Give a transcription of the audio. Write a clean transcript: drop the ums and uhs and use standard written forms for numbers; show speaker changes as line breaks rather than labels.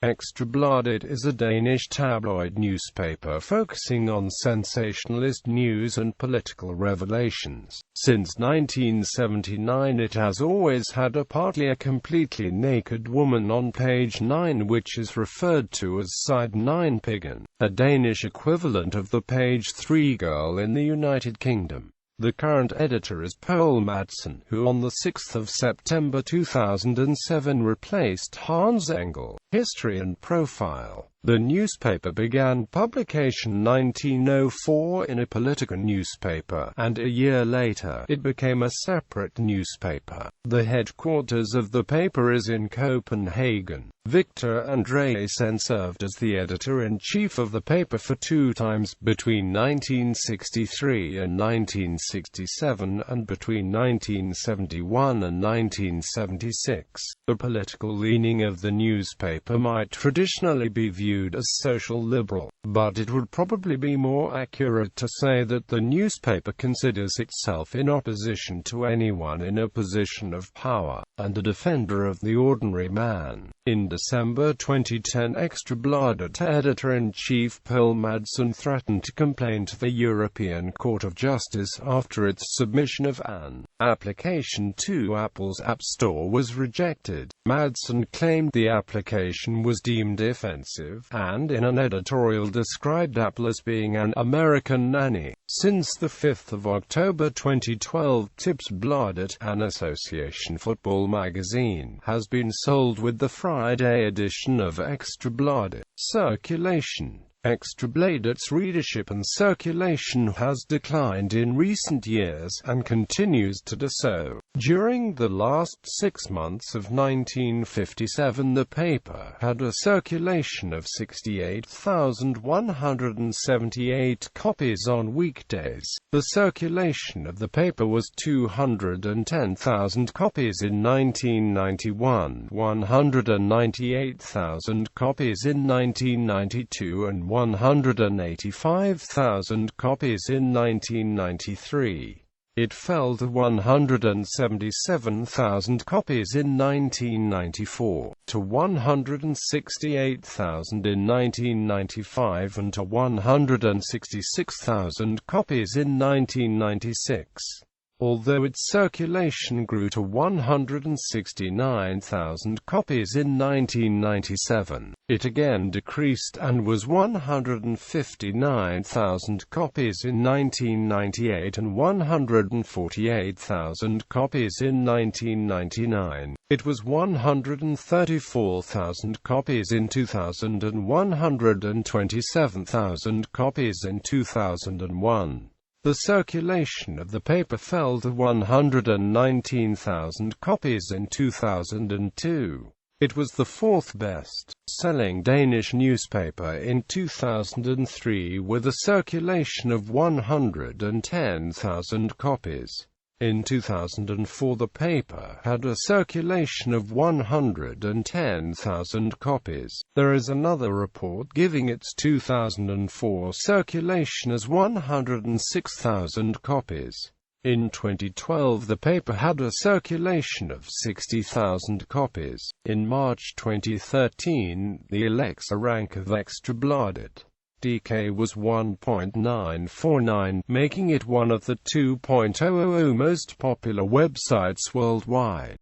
Ekstra Bladet is a Danish tabloid newspaper focusing on sensationalist news and political revelations. Since 1979 it has always had a completely naked woman on page 9, which is referred to as side 9 Pigen, a Danish equivalent of the page 3 girl in the United Kingdom. The current editor is Poul Madsen, who on 6 September 2007 replaced Hans Engell. History and profile. The newspaper began publication 1904 in a political newspaper, and a year later, it became a separate newspaper. The headquarters of the paper is in Copenhagen. Victor Andresen served as the editor-in-chief of the paper for 2 times, between 1963 and 1967, and between 1971 and 1976. The political leaning of the newspaper might traditionally be viewed as social liberal, but it would probably be more accurate to say that the newspaper considers itself in opposition to anyone in a position of power, and a defender of the ordinary man. In December 2010, Ekstra Bladet editor-in-chief Poul Madsen threatened to complain to the European Court of Justice after its submission of an application to Apple's App Store was rejected. Madsen claimed the application was deemed offensive, and in an editorial described Apple as being an American nanny. Since 5 October 2012, Tips Bladet, an association football magazine, has been sold with the Friday edition of Ekstra Bladet. Circulation. Ekstra Bladet's readership and circulation has declined in recent years, and continues to do so. During the last 6 months of 1957 the paper had a circulation of 68,178 copies on weekdays. The circulation of the paper was 210,000 copies in 1991, 198,000 copies in 1992 and 185,000 copies in 1993. It fell to 177,000 copies in 1994, to 168,000 in 1995 and to 166,000 copies in 1996. Although its circulation grew to 169,000 copies in 1997, it again decreased and was 159,000 copies in 1998 and 148,000 copies in 1999. It was 134,000 copies in 2000 and 127,000 copies in 2001. The circulation of the paper fell to 119,000 copies in 2002. It was the 4th best-selling Danish newspaper in 2003 with a circulation of 110,000 copies. In 2004 the paper had a circulation of 110,000 copies. There is another report giving its 2004 circulation as 106,000 copies. In 2012 the paper had a circulation of 60,000 copies. In March 2013, the Alexa rank of Ekstra Bladet DK was 1.949, making it one of the 2.000 most popular websites worldwide.